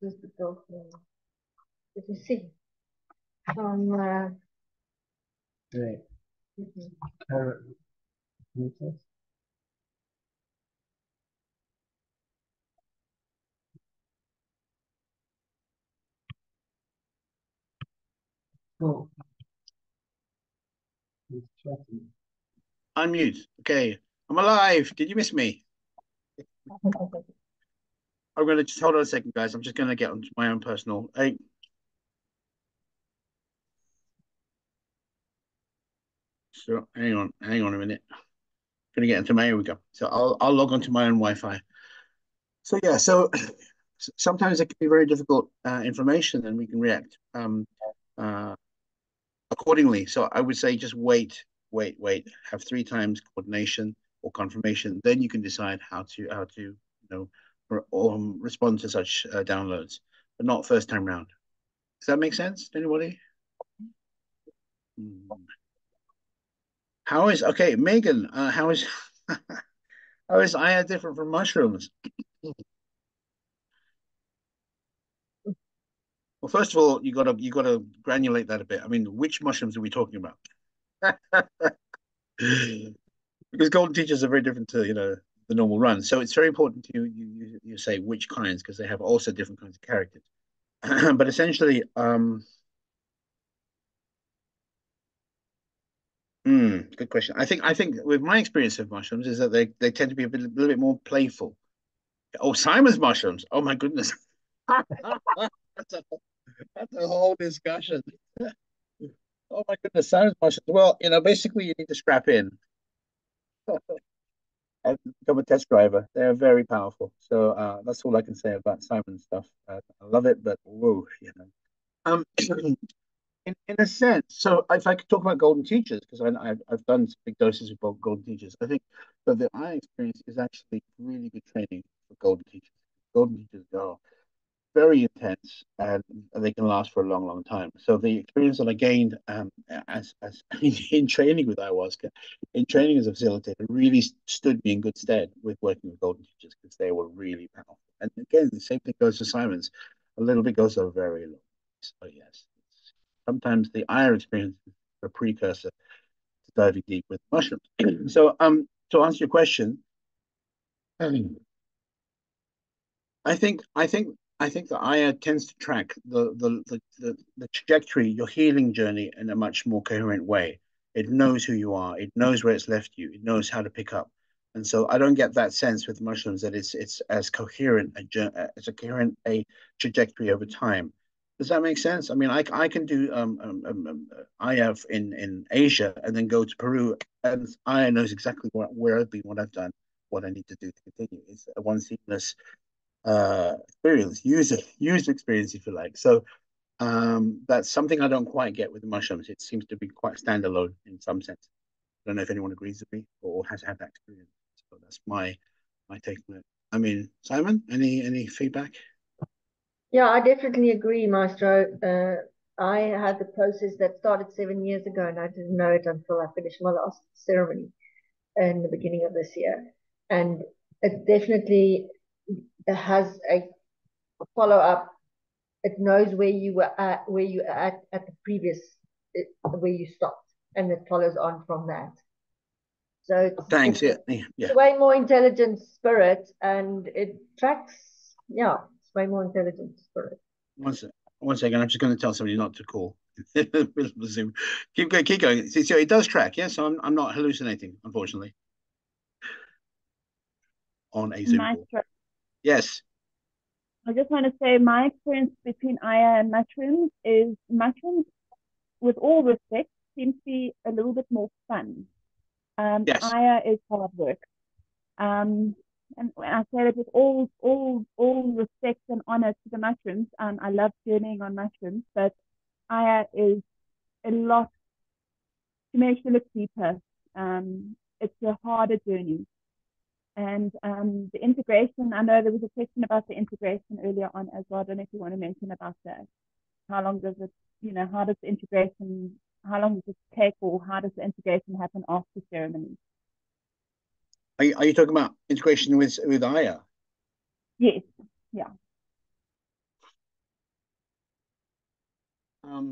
This is the dog. Let me see. Um, Right. mhm. Oh, he's chatting. Unmute. Okay. I'm alive. Did you miss me? I'm going to just hold on a second, guys. I'm just going to get onto my own personal. Hey. So hang on a minute. Going to get into my, here we go. So I'll log onto my own Wi-Fi. So yeah, so sometimes it can be very difficult information and we can react uh, accordingly. So I would say just wait. Have three times coordination or confirmation. Then you can decide how to respond to such downloads, but not first time round. Does that make sense to anybody? Hmm. How is okay, Megan? How is how is Aya different from mushrooms? Well, first of all, you gotta granulate that a bit. I mean, which mushrooms are we talking about? Because golden teachers are very different to the normal run. So it's very important to you say which kinds because they have also different kinds of characters. But essentially, good question. I think with my experience of mushrooms is that they tend to be a little bit more playful. Oh, Simon's mushrooms. Oh my goodness. That's a, that's a whole discussion. Oh my goodness, Simon's mushrooms. Well, basically you need to strap in and become a test driver. They're very powerful. So that's all I can say about Simon's stuff. I love it, but whoa. In a sense, so if I could talk about golden teachers, because I've done some big doses of golden teachers, I think that the I experience is actually really good training for golden teachers. Golden teachers are very intense and they can last for a long, long time. So the experience that I gained as in training with ayahuasca, in training as a facilitator, really stood me in good stead with working with golden teachers because they were really powerful. And again, the same thing goes for Simons. A little bit goes a very long. So yes, sometimes the Aya experience is a precursor to diving deep with mushrooms. So to answer your question, I think the Aya tends to track the trajectory, your healing journey in a much more coherent way. It knows who you are, it knows where it's left you, it knows how to pick up. And so I don't get that sense with mushrooms that it's as coherent a trajectory over time. Does that make sense? I mean, I can do Aya in Asia and then go to Peru, and Aya knows exactly where I've been, what I've done, what I need to do to continue. It's a one seamless experience, user experience, if you like. So that's something I don't quite get with the mushrooms. It seems to be quite standalone in some sense. I don't know if anyone agrees with me or has had that experience. So that's my take on it. I mean, Simon, any feedback? Yeah, I definitely agree, Maestro. I had the process that started 7 years ago, and I didn't know it until I finished my last ceremony in the beginning of this year. And it definitely has a follow up. It knows where you were at, where you at the previous, where you stopped, and it follows on from that. So Thanks. Yeah, it's yeah. a way more intelligent spirit, and it tracks. Yeah, it's way more intelligent spirit. One sec. One second. I'm just going to tell somebody not to call. Zoom. Keep going. Keep going. So it does track. Yes, I'm not hallucinating, unfortunately, on a Zoom call. Maestro, Yes. I just want to say my experience between Aya and mushrooms is mushrooms, with all respect, seem to be a little bit more fun. Yes. Aya is hard work. Um, and I say that with all respect and honor to the mushrooms. I love journeying on mushrooms, but Aya is a lot to make you look deeper. It's a harder journey. And the integration, I know there was a question about the integration earlier on as well. I don't know if you want to mention about that. How long does it, how does the integration, how long does it take, or how does the integration happen after ceremony? Are you talking about integration with Aya? Yes, yeah. Let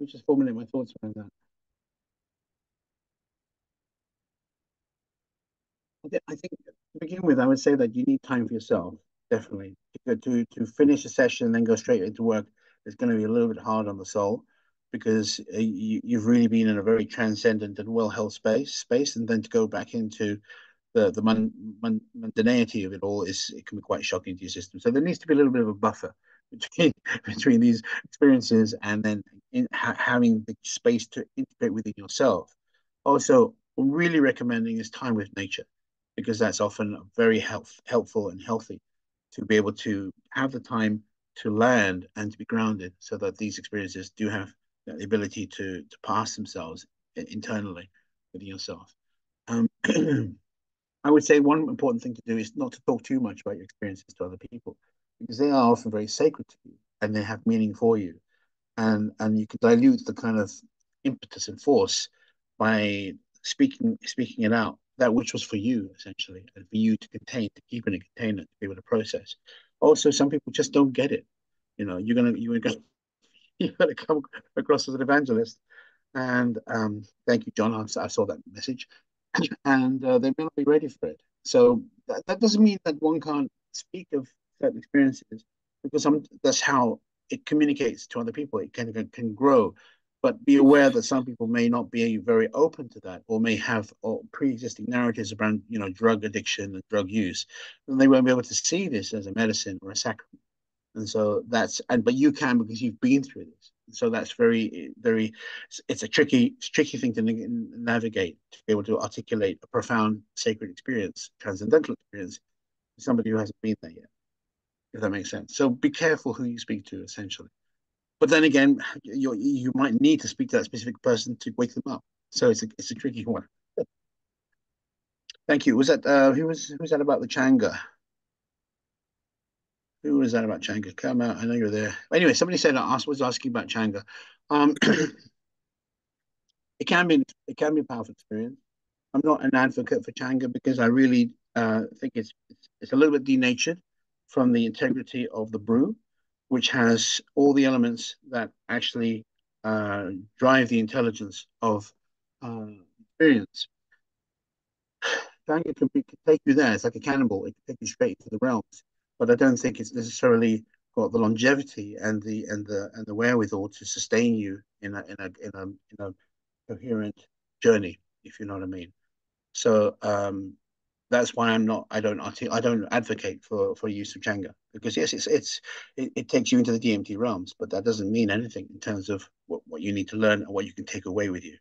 me just formulate my thoughts around that. I think to begin with, I would say that you need time for yourself, definitely. To finish a session and then go straight into work is going to be a little bit hard on the soul because you've really been in a very transcendent and well-held space, and then to go back into the mundanity of it all is it can be quite shocking to your system. So there needs to be a little bit of a buffer between between these experiences and then having the space to integrate within yourself. Also, really recommending is time with nature because that's often very helpful and healthy to be able to have the time to land and to be grounded so that these experiences do have the ability to pass themselves internally within yourself. Um, I would say one important thing to do is not to talk too much about your experiences to other people because they are often very sacred to you and they have meaning for you. And you can dilute the kind of impetus and force by speaking it out, that which was for you essentially, and for you to contain, to keep in a container, to be able to process. Also, some people just don't get it. You're gonna you're gonna come across as an evangelist. And thank you, John. I saw that message, and they may not be ready for it. So that doesn't mean that one can't speak of certain experiences because that's how it communicates to other people. It can grow, but be aware that some people may not be very open to that, or may have pre-existing narratives around drug addiction and drug use, and they won't be able to see this as a medicine or a sacrament. And so but you can because you've been through this. So that's very, it's a tricky thing to navigate, to be able to articulate a profound sacred experience, transcendental experience, to somebody who hasn't been there yet, if that makes sense. So be careful who you speak to, essentially. But then again, you might need to speak to that specific person to wake them up. So it's a tricky one. Thank you. Was that who was that about the Changa? Who was that about Changa? Come out. I know you're there. Anyway, somebody said was asking about Changa. It can be a powerful experience. I'm not an advocate for Changa because I really think it's a little bit denatured from the integrity of the brew, which has all the elements that actually drive the intelligence of experience. Changa can take you there. It's like a cannonball. It can take you straight into the realms. But I don't think it's necessarily got the longevity and the wherewithal to sustain you in a coherent journey, if you know what I mean. So that's why I don't advocate for use of Jenga because yes, it takes you into the DMT realms, but that doesn't mean anything in terms of what you need to learn and what you can take away with you.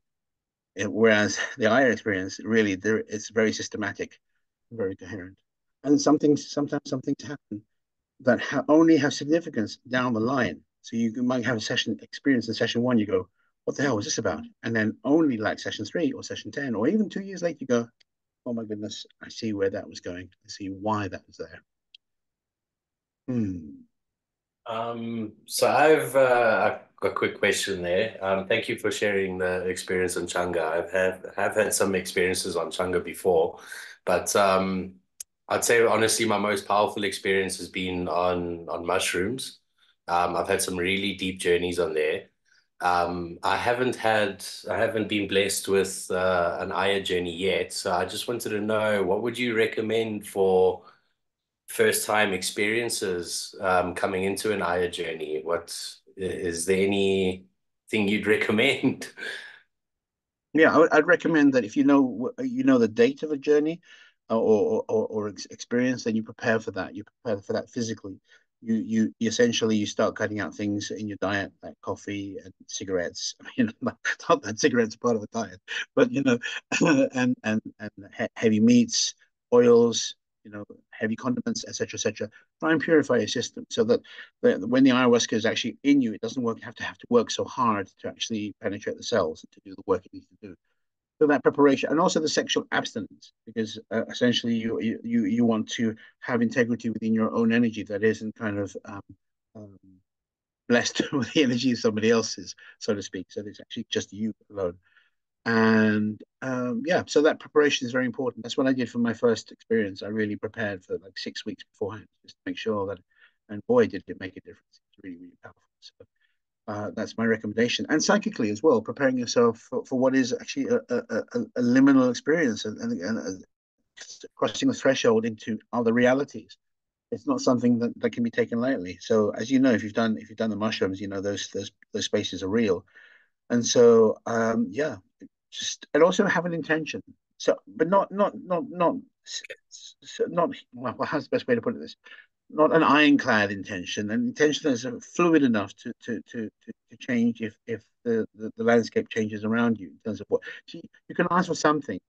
Whereas the IR experience really it's very systematic, very coherent, and sometimes some things happen that only have significance down the line. So you might have a session experience in session one, you go, what the hell was this about? And then only like session three or session 10, or even 2 years later, you go, oh my goodness, I see where that was going. I see why that was there. Hmm. So I've a quick question there. Thank you for sharing the experience on Changa. Have had some experiences on Changa before, but I'd say honestly my most powerful experience has been on mushrooms. I've had some really deep journeys on there. I haven't been blessed with an Aya journey yet, so I just wanted to know what would you recommend for first time experiences coming into an Aya journey? What is there anything you'd recommend? Yeah, I'd recommend that if you know the date of a journey or experience, then you prepare for that. You prepare for that physically. You essentially you start cutting out things in your diet like coffee and cigarettes. Not that cigarettes are part of a diet, but and heavy meats, oils, heavy condiments, etc., etc. Try and purify your system so that when the ayahuasca is actually in you, it doesn't have to work so hard to actually penetrate the cells and to do the work it needs to do. So that preparation, and also the sexual abstinence, because essentially you want to have integrity within your own energy that isn't kind of um, blessed with the energy of somebody else's, so to speak. So it's actually just you alone. And yeah, so that preparation is very important. That's what I did for my first experience. I really prepared for like 6 weeks beforehand, just to make sure that and boy, did it make a difference. It's really, really powerful. So that's my recommendation. And psychically as well, preparing yourself for what is actually a liminal experience and crossing the threshold into other realities. It's not something that can be taken lightly. So as you know, if you've done the mushrooms, you know those spaces are real. And so yeah, just and also have an intention. So, but not well, how's the best way to put it? This not an ironclad intention. An intention that's fluid enough to change if the landscape changes around you in terms of what. See, you can ask for something,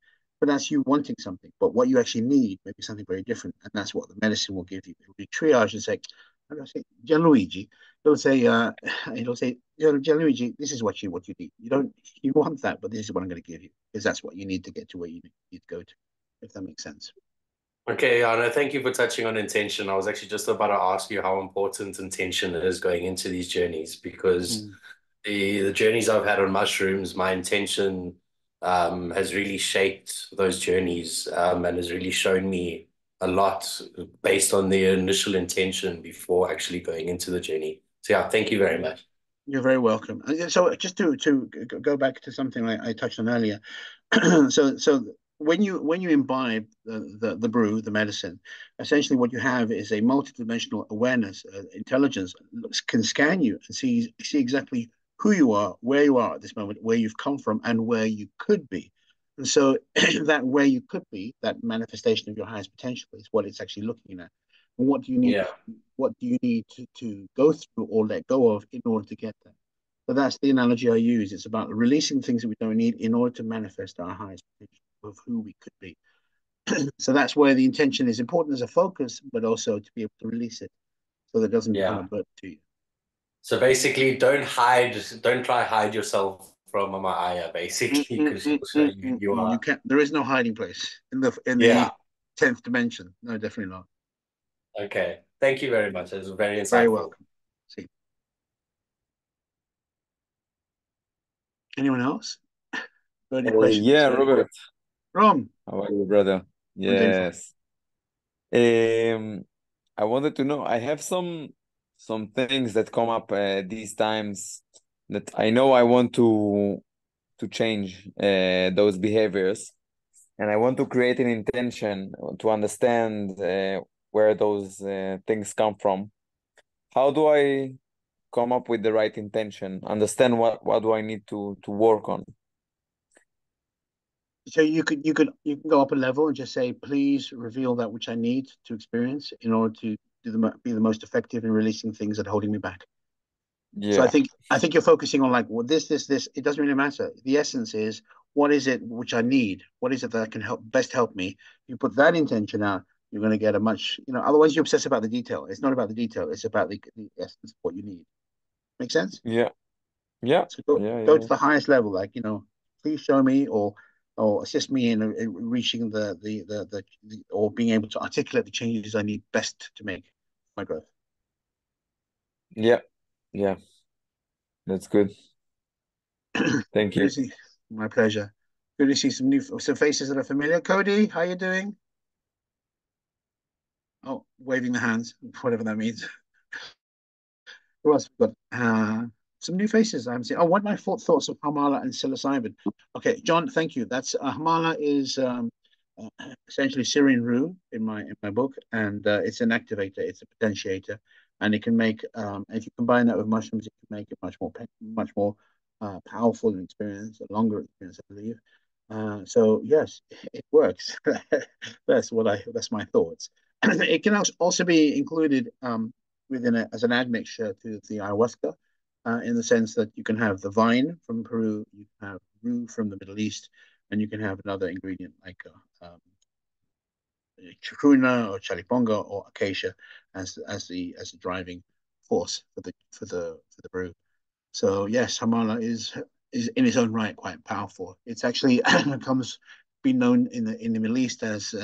but that's you wanting something. But what you actually need may be something very different, and that's what the medicine will give you. It will be triage and say, I'm going to say, Gianluigi. It'll say, Gianluigi, this is what you need. You want that, but this is what I'm going to give you because that's what you need to get to where you need to go to. If that makes sense. Okay, Anna, thank you for touching on intention. I was actually just about to ask you how important intention is going into these journeys because Mm. the journeys I've had on mushrooms, my intention has really shaped those journeys and has really shown me a lot based on the initial intention before actually going into the journey. So yeah, thank you very much. You're very welcome. So just to go back to something I touched on earlier, so when you imbibe the brew, the medicine, essentially what you have is a multidimensional awareness, intelligence can scan you and see exactly who you are, where you are at this moment, where you've come from, and where you could be. And so that where you could be, that manifestation of your highest potential is what it's actually looking at. And Yeah. what do you need to go through or let go of in order to get there? So that's the analogy I use. It's about releasing things that we don't need in order to manifest our highest potential of who we could be. So that's where the intention is important as a focus, but also to be able to release it so that it doesn't become a Yeah. burden to you. So basically, don't try hide yourself from Amaya, basically, because she'll show you who you You are. can't. There is no hiding place in the Yeah. 10th dimension. No, definitely not. Okay. Thank you very much. It was very Very insightful. welcome. See, anyone else? Got any questions? Yeah, Robert. Rom, How are you, brother? I'm doing fine. Yes. Um, I wanted to know, I have some things that come up these times that I know I want to change those behaviors, and I want to create an intention to understand where those things come from. How do I come up with the right intention? Understand what do I need to work on? So you can go up a level and just say, please reveal that which I need to experience in order to be the most effective in releasing things that are holding me back. So Yeah, I think you're focusing on like, well, this. It doesn't really matter. The essence is, what is it which I need? What is it that can best help me? You put that intention out, you're going to get a much, otherwise you obsess about the detail. It's not about the detail. It's about the essence of what you need. Make sense? yeah, yeah, So yeah, go yeah. to the highest level, like, please show me or assist me in reaching or being able to articulate the changes I need best to make my growth. Yeah, yeah, that's good. Thank Good to you. see. My pleasure. Good to see some faces that are familiar. Cody, how you doing? Oh, waving the hands, whatever that means. Who else we got? Some new faces I'm seeing. Oh, what are my thoughts of Hamala and psilocybin? Okay, John, thank you. That's Hamala is uh, essentially Syrian rue in my book, and it's an activator, it's a potentiator, and it can make if you combine that with mushrooms, it can make it much more powerful and experience, a longer experience, I believe. So yes, it works. That's my thoughts. It can also be included within it as an admixture to the ayahuasca, in the sense that you can have the vine from Peru, you can have rue from the Middle East, and you can have another ingredient like chacruna or chaliponga or acacia as the driving force for the brew. So yes, Hamala is in its own right quite powerful. It's actually comes been known in the Middle East as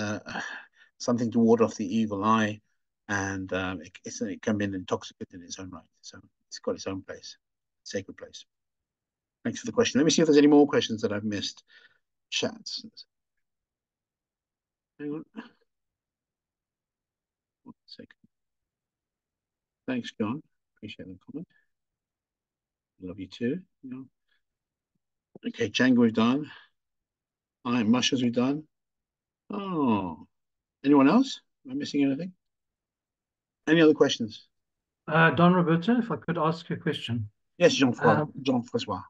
something to ward off the evil eye, and it can be an intoxicant in its own right. So it's got its own place, sacred place. Thanks for the question. Let me see if there's any more questions that I've missed. Chats. Hang on. 1 second. Thanks, John. Appreciate the comment. Love you too. Okay, Django, we've done. All right, mushrooms, we've done. Oh, anyone else? Am I missing anything? Any other questions? Don Roberto, if I could ask you a question. Yes, Jean-Francois.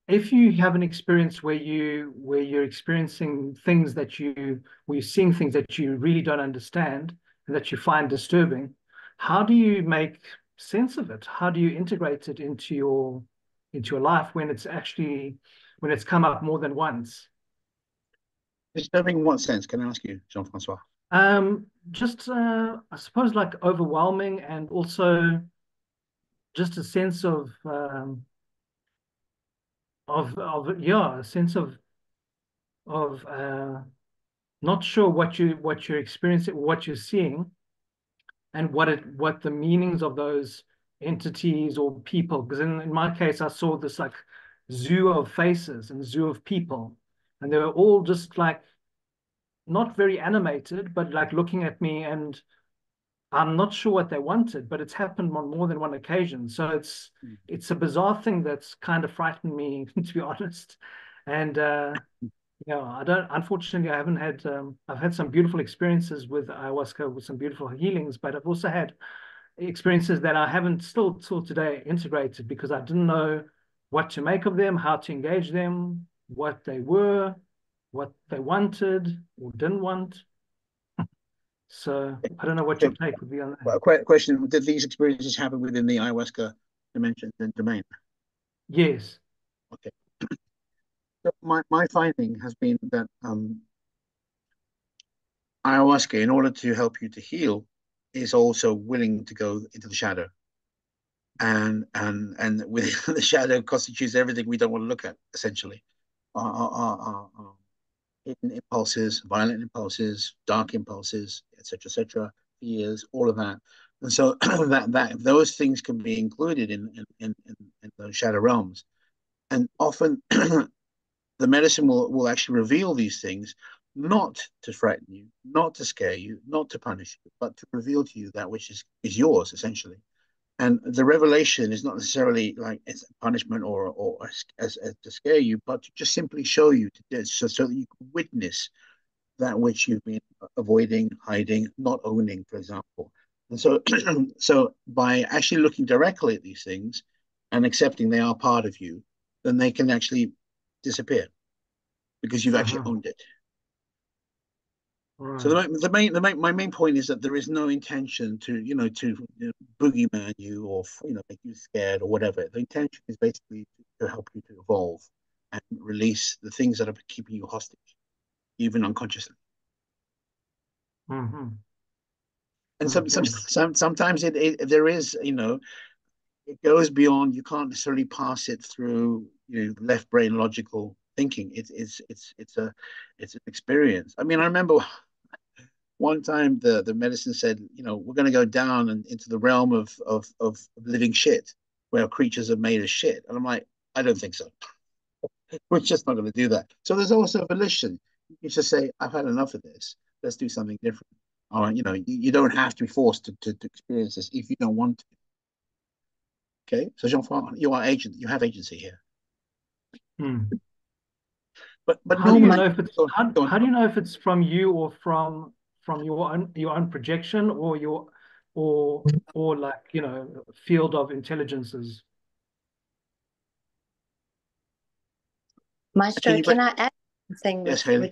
If you have an experience where you're experiencing things where you're seeing things that you really don't understand and that you find disturbing, how do you make sense of it? How do you integrate it into your life when it's come up more than once? Disturbing in what sense? Can I ask you, Jean-Francois? Just I suppose like overwhelming, and also just a sense of a sense of not sure what you're experiencing, what you're seeing, and what the meanings of those entities or people. Because in my case, I saw this like zoo of faces and zoo of people, and they were all just like not very animated, but like looking at me, and I'm not sure what they wanted, but it's happened on more than one occasion. So it's a bizarre thing that's kind of frightened me, to be honest. And I don't. Unfortunately, I haven't had. I've had some beautiful experiences with ayahuasca, with some beautiful healings, but I've also had experiences that I haven't still till today integrated because I didn't know what to make of them, how to engage them, what they were, what they wanted or didn't want. So I don't know what your take would be on that. Well, question: did these experiences happen within the ayahuasca dimension and domain? Yes. Okay. So my finding has been that ayahuasca, in order to help you to heal, is also willing to go into the shadow, and within the shadow constitutes everything we don't want to look at. Essentially, our hidden impulses, violent impulses, dark impulses, etc., fears, all of that. And so that those things can be included in those shadow realms. And often the medicine will actually reveal these things, not to frighten you, not to scare you, not to punish you, but to reveal to you that which is yours, essentially. And the revelation is not necessarily like it's a punishment or as to scare you, but to just simply show you so that you can witness that which you've been avoiding, hiding, not owning, for example. And so, so by actually looking directly at these things and accepting they are part of you, then they can actually disappear because you've actually owned it. Right. So my main point is that there is no intention to boogeyman you or make you scared or whatever. The intention is basically to help you to evolve and release the things that are keeping you hostage, even unconsciously. Mm-hmm. And Okay. sometimes there is it goes beyond. You can't necessarily pass it through left brain logical thinking. It's an experience. I mean, I remember one time the medicine said, we're going to go down and into the realm of living shit, where creatures are made of shit, and I'm like, I don't think so. We're just not going to do that. So there's also volition. You just say, I've had enough of this. Let's do something different. Or you don't have to be forced to experience this if you don't want to. Okay, so Jean-Francois, you are agent. You have agency here. But how do you normally, know if it's how do you know if it's from you or from your own projection or or like field of intelligences? Maestro, can I add something Yes, Haley.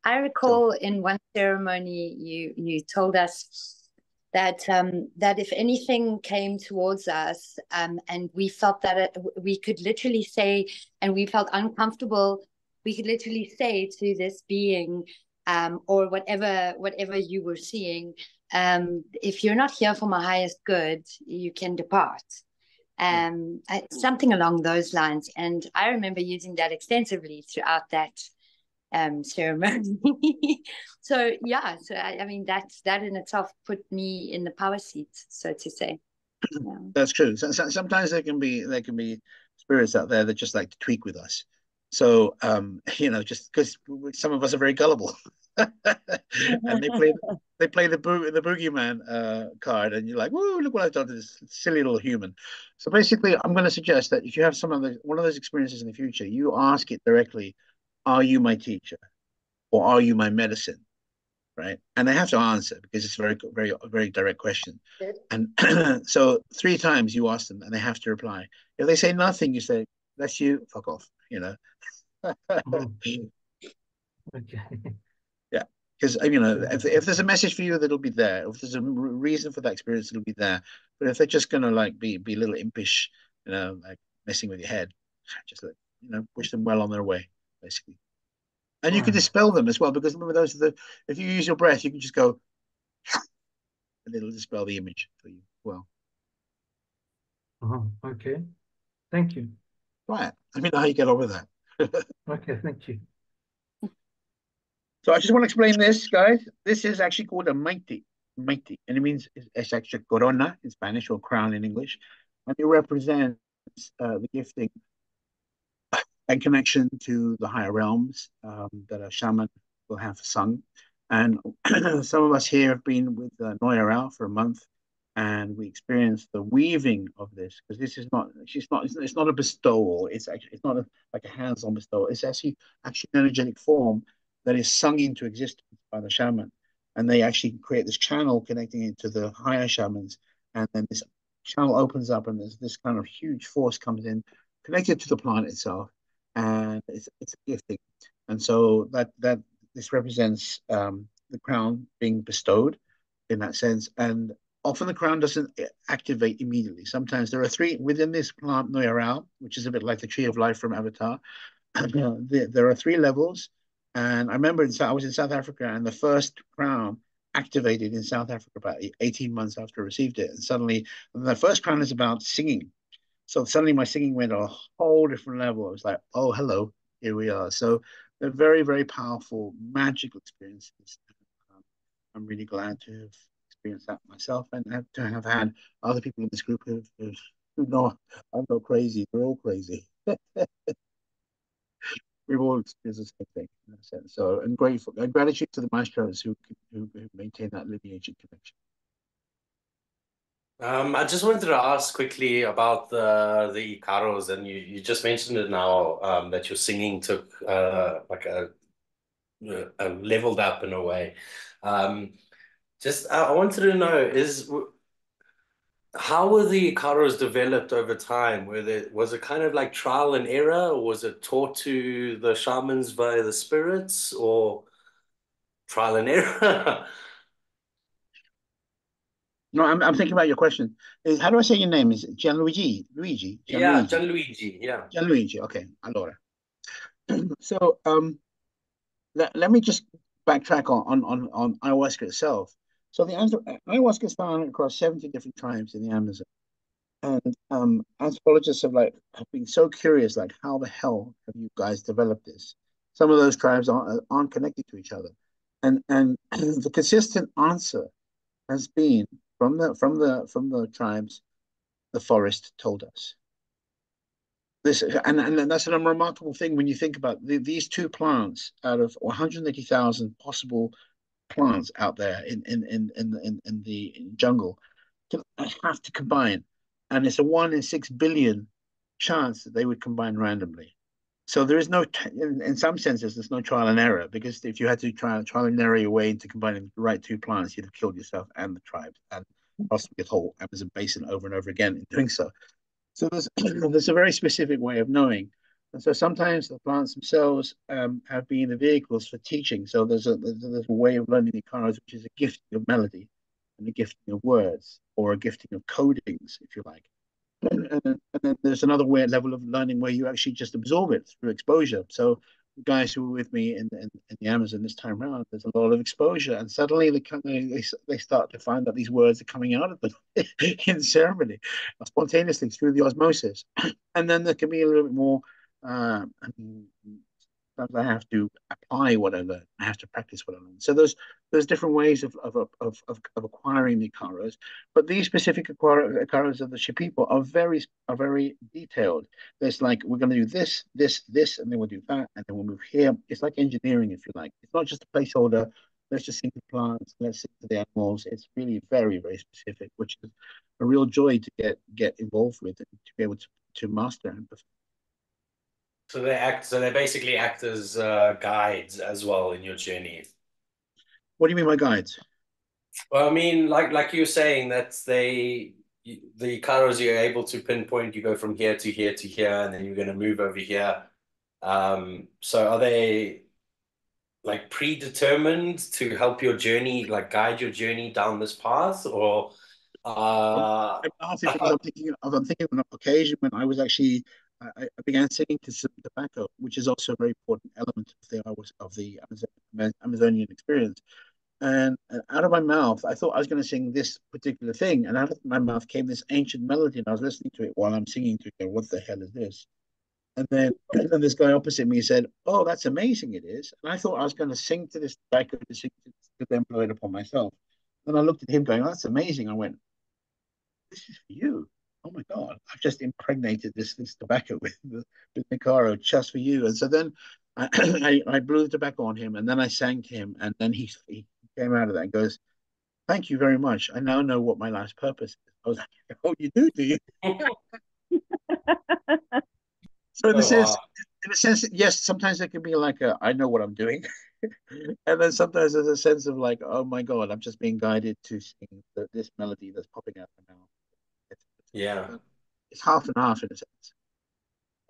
I recall in one ceremony you told us that that if anything came towards us and we felt that we could literally say, and we felt uncomfortable, we could literally say to this being or whatever you were seeing, if you're not here for my highest good, you can depart. Something along those lines. And I remember using that extensively throughout that ceremony. So I mean that in itself put me in the power seat, so to say. Yeah. That's true. Sometimes there can be spirits out there that just like to tweak with us. So just because some of us are very gullible, and they play the boogeyman card, and you're like, "Whoa, look what I've done to this silly little human." So basically, I'm going to suggest that if you have one of those experiences in the future, you ask it directly, "Are you my teacher, or are you my medicine?" Right? And they have to answer because it's a very direct question. Good. And so 3 times you ask them, and they have to reply. If they say nothing, you say, "That's you, fuck off." You know. Mhm. Okay. Yeah, because if there's a message for you, that'll be there. If there's a reason for that experience, it'll be there. But if they're just gonna like be a little impish, like messing with your head, just like, wish them well on their way, basically. And you can Right. dispel them as well, because remember those are the if you use your breath, you can just go and it'll dispel the image for you. Well, Okay. Thank you. try it. Let me know how you get on with that. Okay. Thank you. So I just want to explain this, guys. This is actually called a mighty, and it means it's actually corona in Spanish or crown in English, and it represents the gifting and connection to the higher realms that a shaman will have sung. And some of us here have been with Noya for a month, and we experienced the weaving of this because this is not, it's not a bestowal. It's not like a hands-on bestowal. It's actually an energetic form that is sung into existence by the shaman, and they actually create this channel connecting it to the higher shamans, and then this channel opens up, and there's this kind of huge force comes in, connected to the plant itself, and it's a gifting, and so that this represents the crown being bestowed in that sense, and often the crown doesn't activate immediately. Sometimes there are 3 within this plant Noyaral, which is a bit like the tree of life from Avatar. There are 3 levels, and I remember I was in South Africa, and the first crown activated in South Africa about 18 months after I received it, and suddenly the first crown is about singing, so suddenly my singing went a whole different level. I was like, oh, hello, here we are. So they're very, very powerful, magical experiences. Um, I'm really glad to have experienced that myself, and to have had other people in this group who know I'm not crazy. We're all crazy. We've all experienced the same thing in that sense. So, and grateful and gratitude to the maestros who maintain that lineage and connection. I just wanted to ask quickly about the Icaros, and you just mentioned it now, that your singing took like a leveled up in a way. Um, just I wanted to know how were the Icaros developed over time? Was it kind of like trial and error, or was it taught to the shamans by the spirits, or trial and error? No, I'm thinking about your question. How do I say your name? Is it Gianluigi? Luigi? Yeah, Gianluigi? Gianluigi, yeah. Gianluigi. Okay, allora. So let me just backtrack on ayahuasca itself. So the ayahuasca is found across 70 different tribes in the Amazon, and anthropologists have been so curious, like how the hell have you guys developed this? Some of those tribes aren't connected to each other, and the consistent answer has been from the tribes. The forest told us this, and that's a remarkable thing when you think about these 2 plants out of 180,000 possible plants out there in the jungle have to combine, and it's a 1 in 6 billion chance that they would combine randomly. So there is no, in some senses, there's no trial and error, because if you had to trial and error your way into combining the right 2 plants, you'd have killed yourself and the tribes and possibly the whole Amazon basin over and over again in doing so. So there's a very specific way of knowing. And so sometimes the plants themselves have been the vehicles for teaching. So there's a way of learning the cards, which is a gifting of melody and a gifting of words, or a gifting of codings, if you like. And then there's another level of learning where you actually just absorb it through exposure. So the guys who were with me in the Amazon this time around, there's a lot of exposure, and suddenly they start to find that these words are coming out of them in ceremony, spontaneously through the osmosis. And then there can be a little bit more sometimes I have to apply what I learn. I have to practice what I learn. So there's different ways of acquiring the Ikaros, but these specific Ikaros of the Shipipo are very detailed. There's like we're going to do this, and then we'll do that, and then we'll move here. It's like engineering, if you like. It's not just a placeholder. Let's just sing to plants. Let's sing to the animals. It's really very specific, which is a real joy to get involved with and to be able to master and perfect. So they basically act as guides as well in your journey. What do you mean by guides? Well, I mean, like you were saying, the Kairos you're able to pinpoint, you go from here to here to here, and then you're going to move over here. So are they like predetermined to help your journey, like guide your journey down this path, or I'm laughing because I'm thinking of an occasion when I was actually I began singing to some tobacco, which is also a very important element of the Amazonian experience. And out of my mouth, I thought I was going to sing this particular thing, and out of my mouth came this ancient melody, and I was listening to it while I'm singing to it. What the hell is this? And then and this guy opposite me said, "Oh, that's amazing! It is." And I thought I was going to sing to this tobacco to then blow it upon myself. And I looked at him, going, "That's amazing." I went, "This is for you." Oh my God, I've just impregnated this tobacco with Nicaro just for you. And so then I blew the tobacco on him and then I sang to him. And then he came out of that and goes, "Thank you very much. I now know what my life's purpose is." I was like, "Oh, you do you?" So oh, wow. in a sense, yes, sometimes it can be like I know what I'm doing. And then sometimes there's a sense of like, oh my God, I'm just being guided to sing this melody that's popping out of my mouth. Yeah. It's half and half in a sense.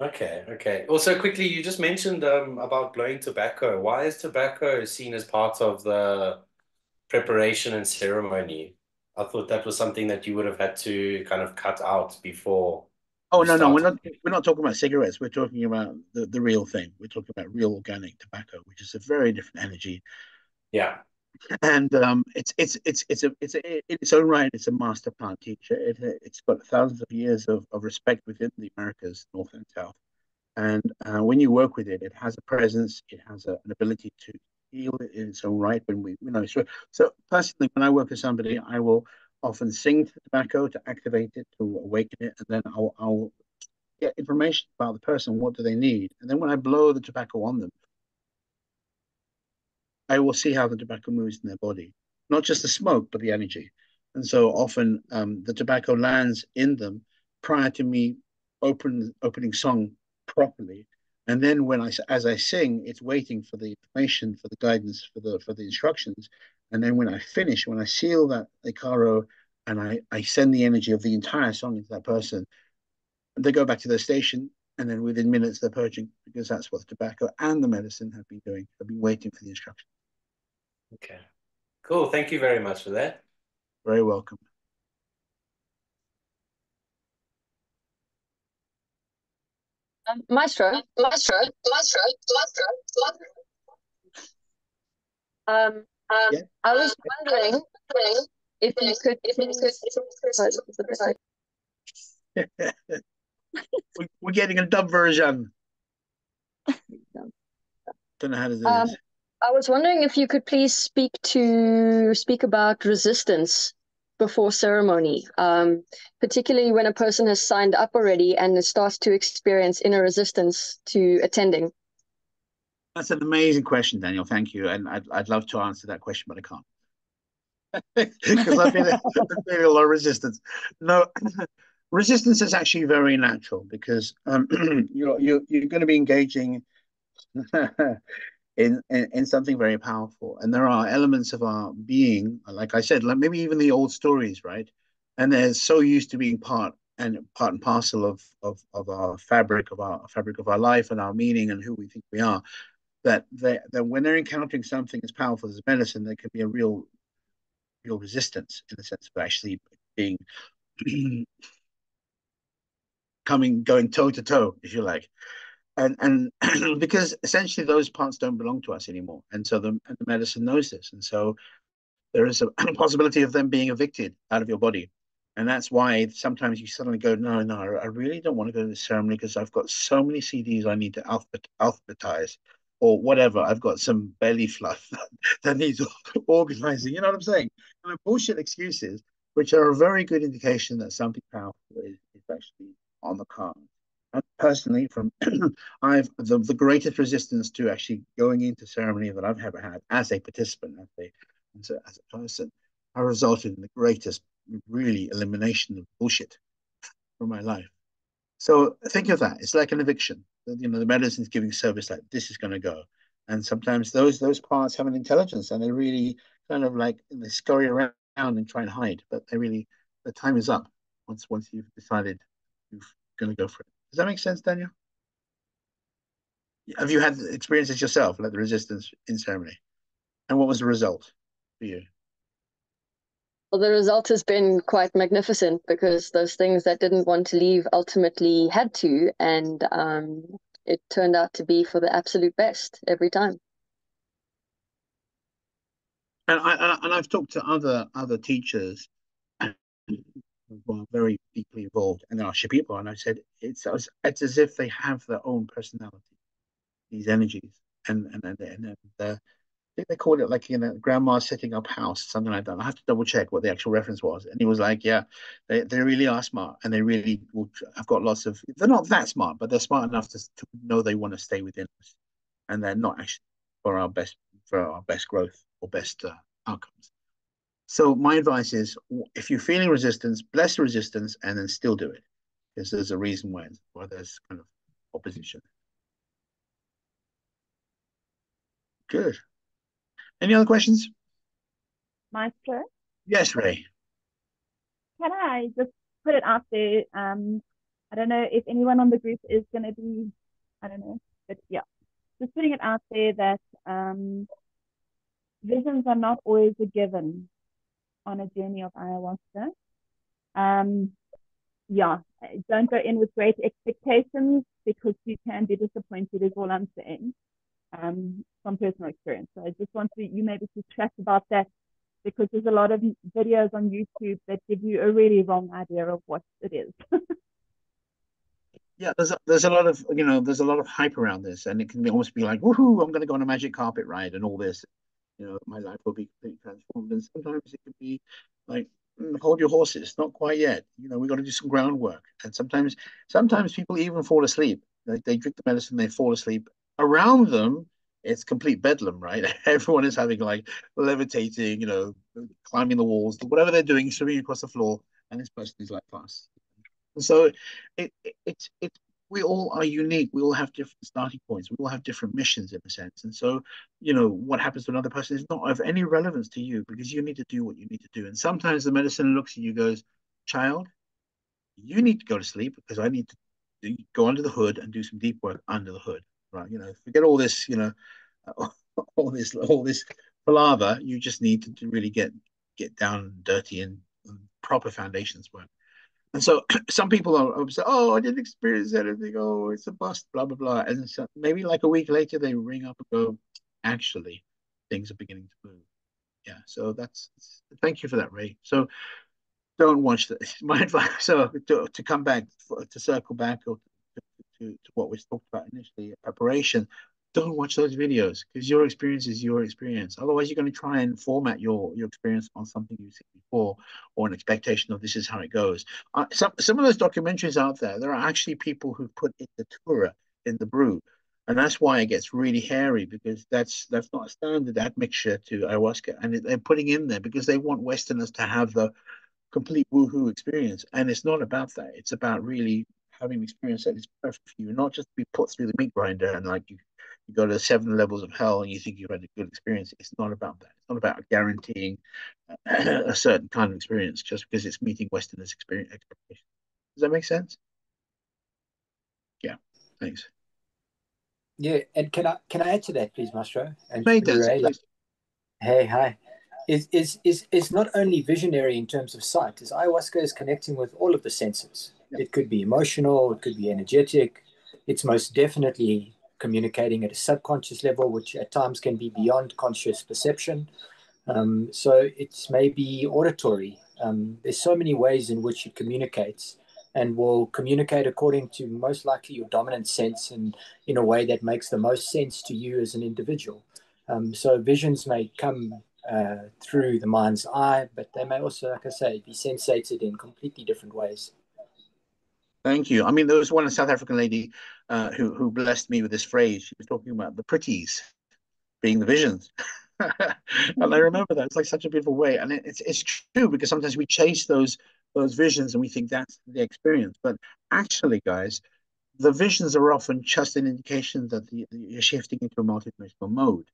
Okay. Also, quickly, you just mentioned about blowing tobacco. Why is tobacco seen as part of the preparation and ceremony? I thought that was something that you would have had to kind of cut out before Oh you no, started. we're not talking about cigarettes. We're talking about the real thing. We're talking about real organic tobacco, which is a very different energy. Yeah. And in its own right, it's a master plant teacher. It's got thousands of years of respect within the Americas, North and South. And when you work with it, it has a presence. It has an ability to heal in its own right. So personally, when I work with somebody, I will often sing to the tobacco to activate it, to awaken it, and then I'll get information about the person. What do they need? And then when I blow the tobacco on them, I will see how the tobacco moves in their body, not just the smoke, but the energy. And so often the tobacco lands in them prior to me opening song properly. And then as I sing, it's waiting for the information, for the guidance, for the instructions. And then when I finish, when I seal that Icaro and I send the energy of the entire song into that person, they go back to their station. And then within minutes, they're purging because that's what the tobacco and the medicine have been doing. Have been waiting for the instructions. Okay. Cool. Thank you very much for that. Very welcome. Maestro. Yeah. I was wondering if you could We're getting a dub version. Don't know how to do this. I was wondering if you could please speak about resistance before ceremony, particularly when a person has signed up already and starts to experience inner resistance to attending. That's an amazing question, Daniel. Thank you. And I'd love to answer that question, but I can't. Because I feel a lot of resistance. No, resistance is actually very natural because you're going to be engaging in something very powerful. And there are elements of our being, like I said, like maybe even the old stories, right? And they're so used to being part and parcel of our fabric of our life and our meaning and who we think we are. That when they're encountering something as powerful as medicine, there can be a real resistance in the sense of actually being going toe to toe, if you like. And because essentially those parts don't belong to us anymore, and so the medicine knows this, and so there is a possibility of them being evicted out of your body, and that's why sometimes you suddenly go, no, I really don't want to go to the ceremony because I've got so many CDs I need to alphabetize, or whatever. I've got some belly fluff that needs organizing. You know what I'm saying? And bullshit excuses, which are a very good indication that something powerful is actually on the card. And personally, from I've the greatest resistance to actually going into ceremony that I've ever had as a participant, as a person, I resulted in the greatest really elimination of bullshit from my life. So think of that. It's like an eviction. You know, the medicine's giving service like this is going to go. And sometimes those parts have an intelligence and they really kind of like they scurry around and try and hide, but they really the time is up once you've decided you're going to go for it. Does that make sense, Daniel? Have you had experiences yourself, like the resistance in ceremony? And what was the result for you? Well, the result has been quite magnificent because those things that didn't want to leave ultimately had to, and it turned out to be for the absolute best every time. And I've talked to other teachers who are very deeply involved in our people, and I said it's as if they have their own personality, these energies, and I think they called it like grandma setting up house, something like that. I have to double check what the actual reference was. And he was like, yeah, they really are smart and they really will. I've got lots of, they're not that smart, but they're smart enough to know they want to stay within us and they're not actually for our best growth or best outcomes. So my advice is if you're feeling resistance, bless the resistance and then still do it because there's a reason why there's kind of opposition. Good. Any other questions? Maestro, Yes, Ray. can I just put it out there? I don't know if anyone on the group is going to be, I don't know, but yeah, just putting it out there that visions are not always a given on a journey of ayahuasca. Yeah, don't go in with great expectations because you can be disappointed is all I'm saying from personal experience. So I just want you maybe to chat about that because there's a lot of videos on YouTube that give you a really wrong idea of what it is. Yeah, there's a lot of there's a lot of hype around this, and it can almost be like, woohoo, I'm going to go on a magic carpet ride and all this. My life will be completely transformed. And sometimes it can be like, hold your horses, not quite yet. We got to do some groundwork. And sometimes people even fall asleep. They drink the medicine, they fall asleep. Around them, it's complete bedlam, right? Everyone is having like levitating, climbing the walls, whatever they're doing, swimming across the floor, and this person is like fast. And so it's we all are unique. We all have different starting points. We all have different missions in a sense. And so, what happens to another person is not of any relevance to you because you need to do what you need to do. And sometimes the medicine looks at you, goes, child, you need to go to sleep because I need to go under the hood and do some deep work under the hood. Right. Forget all this, all this palaver. You just need to really get down and dirty and proper foundations work. And so some people are upset, oh, I didn't experience anything. Oh, it's a bust, blah, blah, blah. And so maybe like a week later, they ring up and go, actually, things are beginning to move. Yeah. So thank you for that, Ray. So don't watch this. My advice, so to come back, to circle back or to what was talked about initially, preparation, don't watch those videos because your experience is your experience. Otherwise, you're going to try and format your experience on something you've seen before or an expectation of this is how it goes. Some of those documentaries out there are actually people who put in the Tura in the brew. And that's why it gets really hairy because that's not a standard admixture to ayahuasca. And they're putting in there because they want Westerners to have the complete woohoo experience. And it's not about that. It's about really having an experience that is perfect for you, not just be put through the meat grinder and like you go to 7 levels of hell and you think you've had a good experience. It's not about that. It's not about guaranteeing a certain kind of experience just because it's meeting Westerners' expectations. Does that make sense? Yeah. Thanks. Yeah, and can I add to that, please, Maestro? And Mate, please. Hey, hi. Is not only visionary in terms of sight, as ayahuasca is connecting with all of the senses. Yeah. It could be emotional, it could be energetic. It's most definitely communicating at a subconscious level, which at times can be beyond conscious perception. So it's maybe auditory. There's so many ways in which it communicates. and will communicate according to most likely your dominant sense and in a way that makes the most sense to you as an individual. So visions may come through the mind's eye, but they may also, like I say, be sensated in completely different ways. Thank you. I mean, there was one South African lady who blessed me with this phrase. She was talking about the pretties being the visions. And I remember that. It's like such a beautiful way. And it's true, because sometimes we chase those visions and we think that's the experience. But actually, guys, the visions are often just an indication that you're shifting into a multidimensional mode.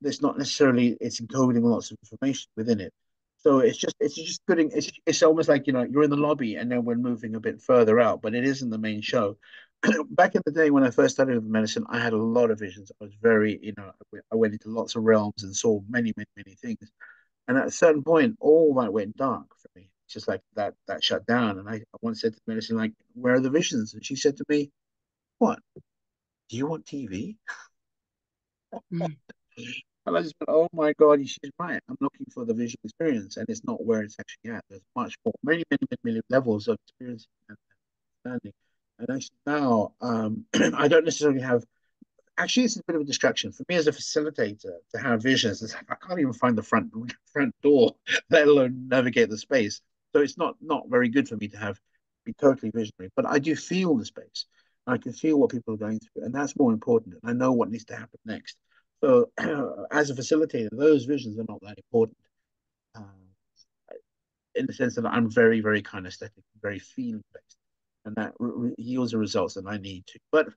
It's not necessarily it's encoding lots of information within it. So it's just putting it's almost like, you're in the lobby and then we're moving a bit further out, but it isn't the main show. Back in the day when I first started with medicine, I had a lot of visions. I was very, I went into lots of realms and saw many, many, many things. And at a certain point, all that went dark for me. Just like that shut down. And I once said to medicine, like, where are the visions? And she said to me, what? Do you want TV? And I just went, oh my God, she's right. I'm looking for the visual experience, and it's not where it's actually at. There's much more, many, many, many, many levels of experience and understanding. And actually now, I don't necessarily have. Actually, it's a bit of a distraction for me as a facilitator to have visions. It's like I can't even find the front door, let alone navigate the space. So it's not very good for me to have be totally visionary. But I do feel the space. I can feel what people are going through, and that's more important. And I know what needs to happen next. So, as a facilitator, those visions are not that important, uh, in the sense that I'm very, very kinesthetic, very feeling based, and that yields the results that I need to. But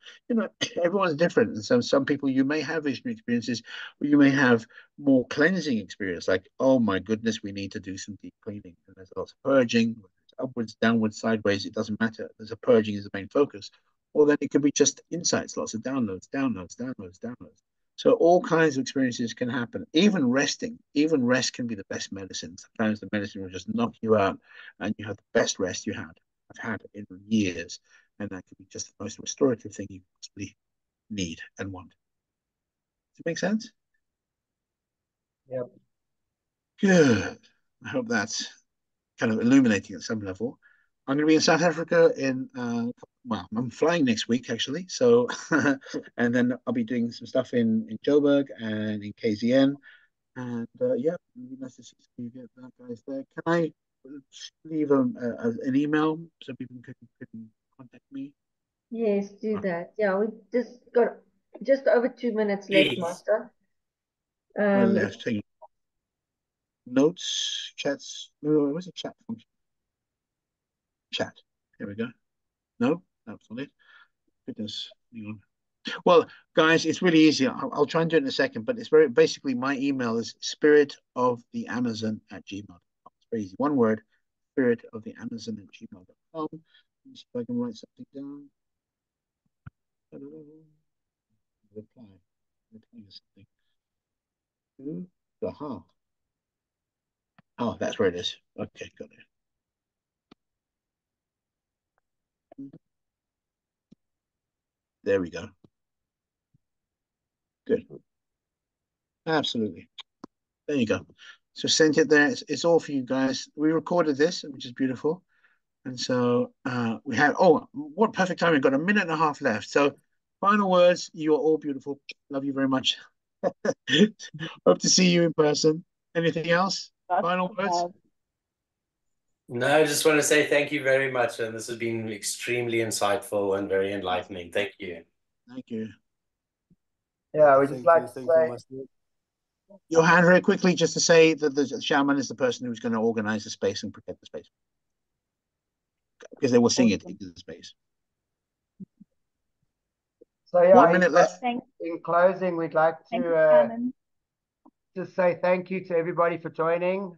everyone's different, and so some people, you may have visionary experiences, or you may have more cleansing experience. Like, oh my goodness, we need to do some deep cleaning, and there's lots of purging, upwards, downwards, sideways. It doesn't matter. There's a purging is the main focus. Or then it could be just insights, lots of downloads, downloads, downloads, downloads. So all kinds of experiences can happen. Even rest can be the best medicine. Sometimes the medicine will just knock you out, and you have the best rest I've had in years, and that can be just the most restorative thing you possibly need and want. Does it make sense? Yep. Good. I hope that's kind of illuminating at some level. I'm going to be in South Africa I'm flying next week actually. So, and then I'll be doing some stuff in Joburg and in KZN. And yeah, it'd be nice to see you guys there. Can I leave an email so people can contact me? Yes, do that. Yeah, we just got just over 2 minutes left, Yes. Master. Well, let's take notes, chats. Where's the chat function? Chat. Here we go. No, that's not it. Goodness. Hang on. Well, guys, it's really easy. I'll try and do it in a second, but it's very basically my email is spiritoftheamazon@gmail.com. It's very easy. One word, spiritoftheamazon@gmail.com. Let's see if I can write something down. Reply. Replying something. Aha. Oh, that's where it is. Okay, got it. There we go. Good. Absolutely. There you go. So sent it there. It's all for you guys. We recorded this, which is beautiful. And so we have, what perfect time. We've got a minute and a half left. So final words, you are all beautiful. Love you very much. Hope to see you in person. Anything else? Final words? No, I just want to say thank you very much. And this has been extremely insightful and very enlightening. Thank you. Thank you. Yeah, we just like to say, Johan, very quickly, just to say that the shaman is the person who's going to organize the space and protect the space. Because they will sing it into the space. so yeah, 1 minute left. in closing, we'd like to just say thank you to everybody for joining.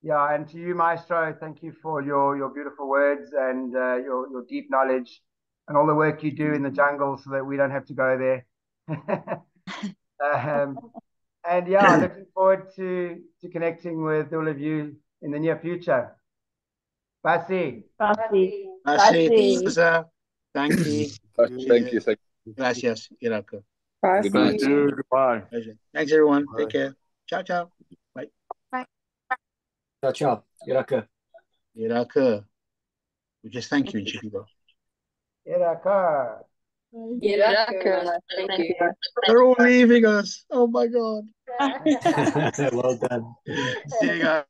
Yeah, and to you, Maestro, thank you for your beautiful words and your deep knowledge and all the work you do in the jungle so that we don't have to go there. And yeah, looking forward to connecting with all of you in the near future. Basi. Basi. Thank you. Thank you. Gracias. Irako. Goodbye. Goodbye. Thanks, everyone. Take care. Ciao, ciao. Bye. Ciao, ciao. Iraka. Iraka. We just thank you in Shipibo. Iraka. Iraka, thank you. They're all leaving us. Oh my God. Well done. See you guys.